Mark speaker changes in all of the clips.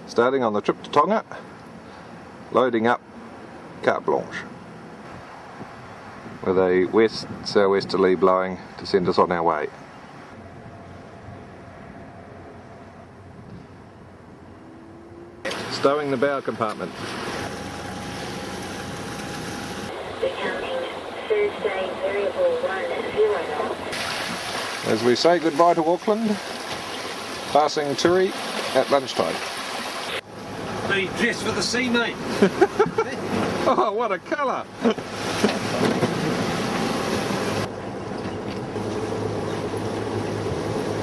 Speaker 1: Starting on the trip to Tonga, loading up carte blanche with a west southwesterly blowing to send us on our way. Stowing the bow compartment.
Speaker 2: Decounting Thursday variable 1 at 0 knots.
Speaker 1: As we say goodbye to Auckland, passing Turi at lunchtime.
Speaker 3: Are you dressed for the sea, mate?
Speaker 1: Oh, what a colour!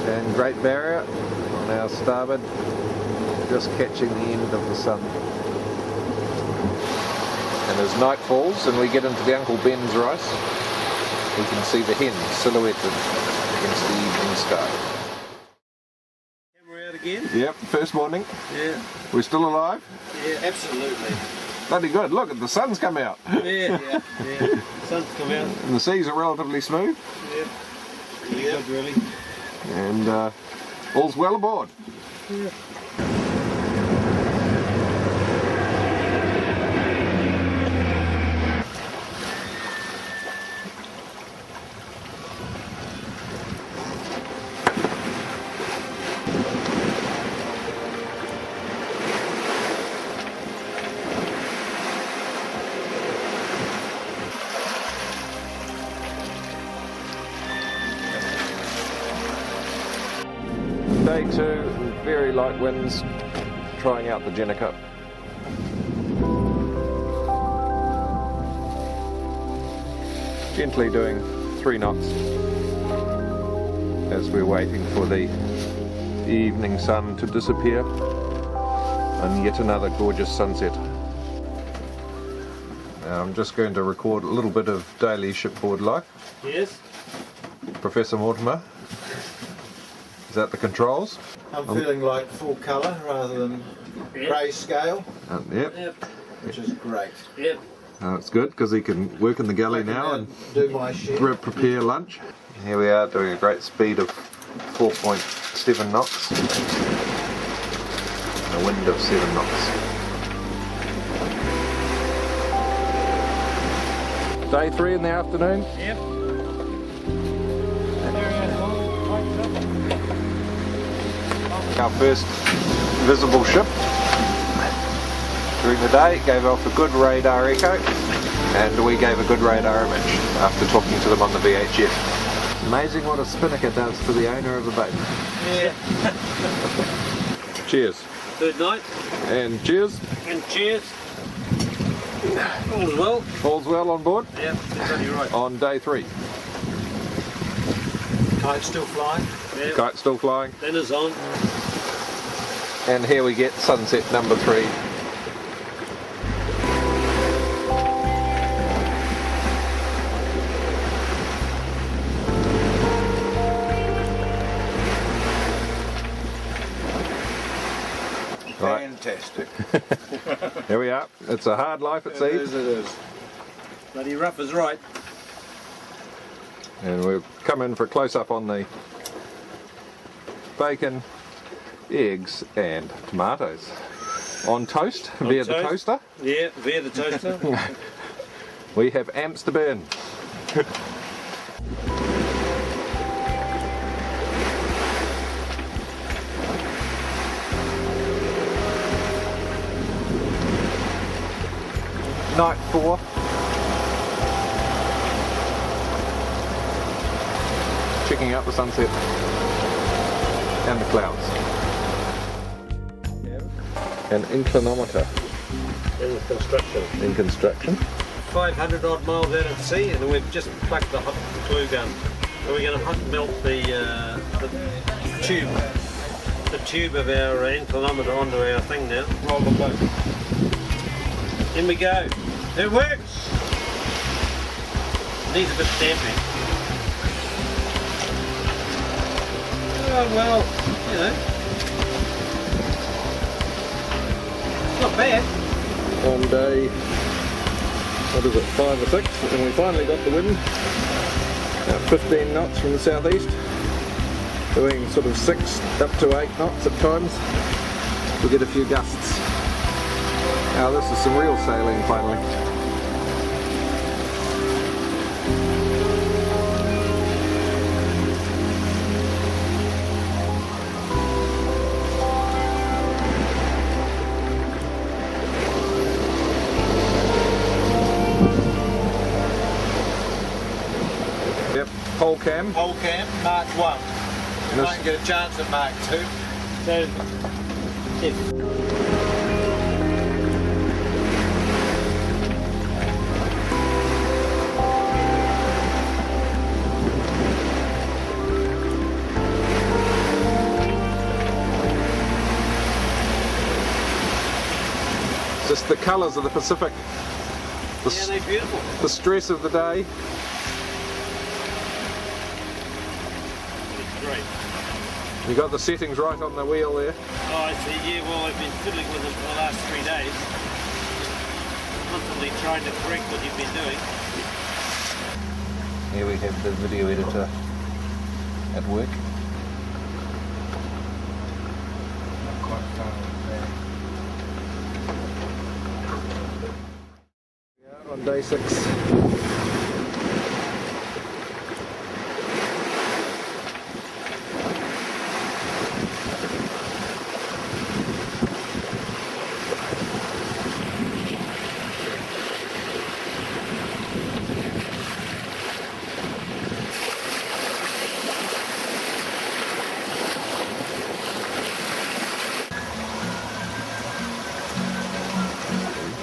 Speaker 1: And Great Barrier on our starboard, just catching the end of the sun. And as night falls and we get into the Uncle Ben's rice, we can see the hens silhouetted against the evening sky.
Speaker 3: Camera out again?
Speaker 1: Yep, first morning.
Speaker 3: Yeah.
Speaker 1: We're still alive?
Speaker 3: Yeah, absolutely.
Speaker 1: Bloody good, look, the sun's come out.
Speaker 3: Yeah. Sun's come out.
Speaker 1: And the seas are relatively smooth.
Speaker 3: Yeah. Really good, really.
Speaker 1: And all's well aboard.
Speaker 3: Yeah.
Speaker 1: Day 2, very light winds, trying out the Beneteau. Gently doing 3 knots as we're waiting for the evening sun to disappear and yet another gorgeous sunset. Now I'm just going to record a little bit of daily shipboard life.
Speaker 3: Yes.
Speaker 1: Professor Mortimer. Is that the controls?
Speaker 4: I'm feeling like full colour rather than grey scale,
Speaker 1: Yep.
Speaker 4: which is great.
Speaker 3: Yep.
Speaker 1: It's good because he can work in the galley now and
Speaker 4: do my shit.
Speaker 1: prepare lunch. Here we are doing a great speed of 4.7 knots. A wind of 7 knots. Day 3 in the afternoon.
Speaker 3: Yep.
Speaker 1: Our first visible ship during the day gave off a good radar echo, and we gave a good radar image after talking to them on the VHF. Amazing what a spinnaker does to the owner of a boat.
Speaker 3: Yeah.
Speaker 1: Cheers.
Speaker 3: Good night.
Speaker 1: And cheers.
Speaker 3: And cheers. All's well.
Speaker 1: All's well on board
Speaker 3: Yep, that's only right.
Speaker 1: on day 3.
Speaker 4: Kite's still flying.
Speaker 3: Yep.
Speaker 1: Kite still flying.
Speaker 3: Dinner's on.
Speaker 1: And here we get sunset number 3.
Speaker 4: Fantastic.
Speaker 1: Here we are. It's a hard life at sea.
Speaker 4: It is.
Speaker 3: Bloody rough is right.
Speaker 1: And we'll come in for a close-up on the bacon, eggs and tomatoes. On toast, via the
Speaker 3: toast.
Speaker 1: toaster.
Speaker 3: Yeah, via the toaster.
Speaker 1: We have amps to burn. Night 4. Checking out the sunset and the clouds. An inclinometer
Speaker 3: In construction.
Speaker 1: in construction.
Speaker 3: 500 odd miles out at sea, and we've just plugged the hot glue gun. So we're going to hot melt the tube of our inclinometer onto our thing now. Roll the boat. In we go. It works. Needs a bit of damping. Oh well, you know. It's not bad.
Speaker 1: On day, what is it, 5 or 6, and we finally got the wind. About 15 knots from the southeast, doing sort of 6 up to 8 knots at times. we get a few gusts. Now this is some real sailing finally. Yep, pole cam.
Speaker 4: Pole cam, Mark 1. You
Speaker 1: This-
Speaker 4: might get a chance at Mark 2.
Speaker 3: So, yeah.
Speaker 1: Just the colours of the Pacific. The,
Speaker 3: Yeah, they're beautiful.
Speaker 1: the stress of the day.
Speaker 3: Great.
Speaker 1: You got the settings right on the wheel there.
Speaker 3: Oh, I see. Yeah, well, I've been fiddling with them for the last 3 days. Constantly trying to correct what you've been doing.
Speaker 1: Here we have the video editor at work.
Speaker 4: Not quite far there.
Speaker 1: We are on day 6.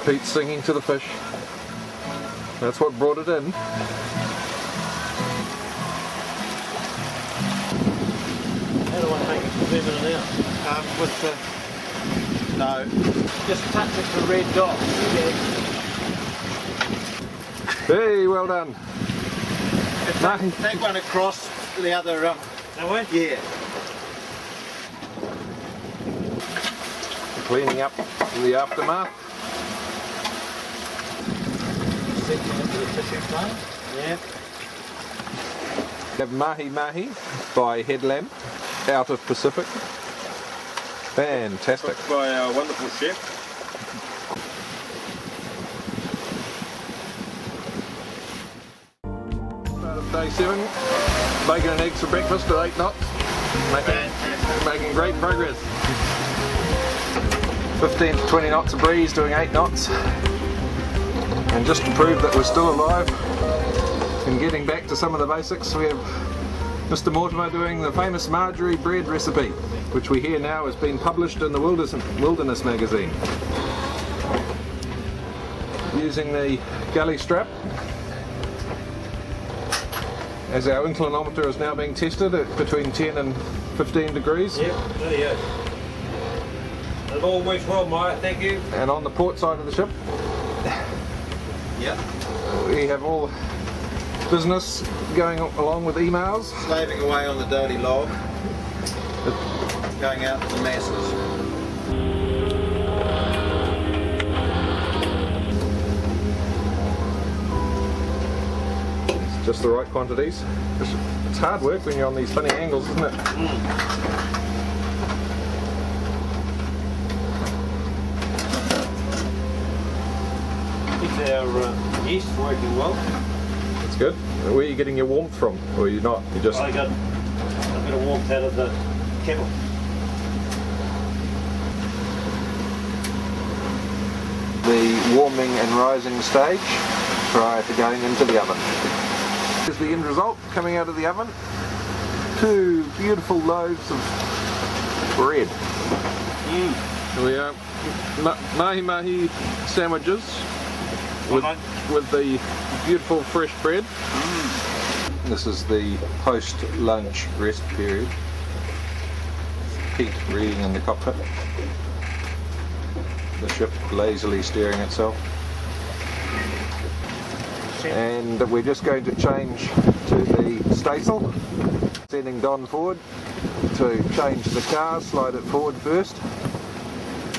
Speaker 1: Pete's singing to the fish. That's what brought it in.
Speaker 3: How do I make it zoom in and out?
Speaker 4: With the... No. Just touch it to red dot.
Speaker 1: Hey, well done.
Speaker 4: Take one across the other...
Speaker 3: That way?
Speaker 4: yeah.
Speaker 1: Cleaning up the aftermath.
Speaker 4: Setting into the fishing plane.
Speaker 3: Yeah.
Speaker 1: We have Mahi Mahi by Headlamp out of Pacific. Fantastic.
Speaker 3: Cooked by our wonderful chef.
Speaker 1: Start of day 7. Bacon and eggs for breakfast at 8 knots. Making great progress. 15 to 20 knots of breeze doing 8 knots. And just to prove that we're still alive and getting back to some of the basics, we have Mr. Mortimer doing the famous Marjorie bread recipe, which we hear now has been published in the Wilderness magazine. Using the galley strap, as our inclinometer is now being tested at between 10 and 15 degrees.
Speaker 3: Yep, there you go. It all works well, Maya, thank you.
Speaker 1: And on the port side of the ship,
Speaker 4: Yep.
Speaker 1: we have all business going along with emails.
Speaker 4: Slaving away on the daily log. Going out to the masses.
Speaker 1: It's just the right quantities. It's hard work when you're on these funny angles, isn't it?
Speaker 3: Is our yeast working well?
Speaker 1: It's good. Where are you getting your warmth from? Or are you not? You just...
Speaker 3: I got a bit of warmth out of the kettle.
Speaker 1: The warming and rising stage prior to going into the oven. Here's the end result coming out of the oven. 2 beautiful loaves of bread. Here we are. Mahi Mahi sandwiches with the beautiful fresh bread. This is the post-lunch rest period. Pete reading in the cockpit. The ship lazily steering itself. And we're just going to change to the staysail. Sending Don forward to change the car, slide it forward first.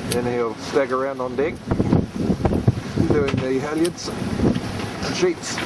Speaker 1: Then he'll stagger around on deck, doing the halyards and sheets.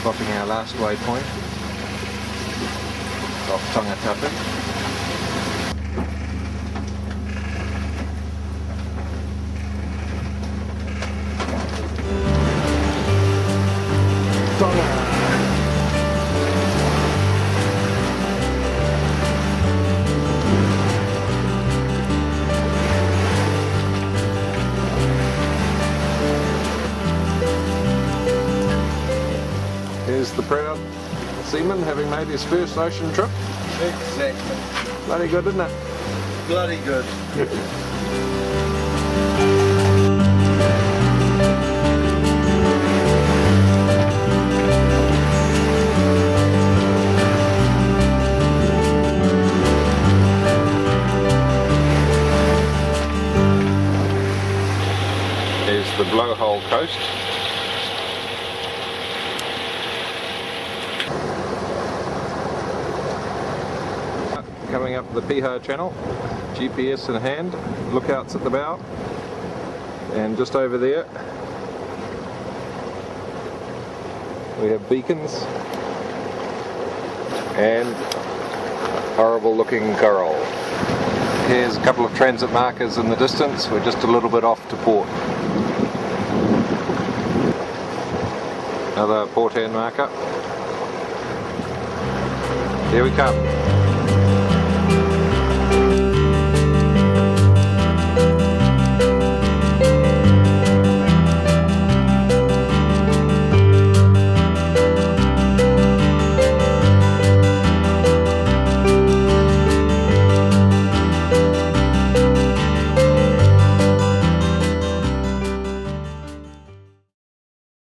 Speaker 1: spotting our last waypoint off Tonga. Here's the proud seaman having made his first ocean trip.
Speaker 4: Exactly.
Speaker 1: Bloody good, isn't it?
Speaker 4: Bloody good.
Speaker 1: Here's the blowhole coast. Coming up the Piha channel, GPS in hand, lookouts at the bow, and just over there we have beacons and horrible looking coral. Here's a couple of transit markers in the distance. We're just a little bit off to port. Another port hand marker. Here we come.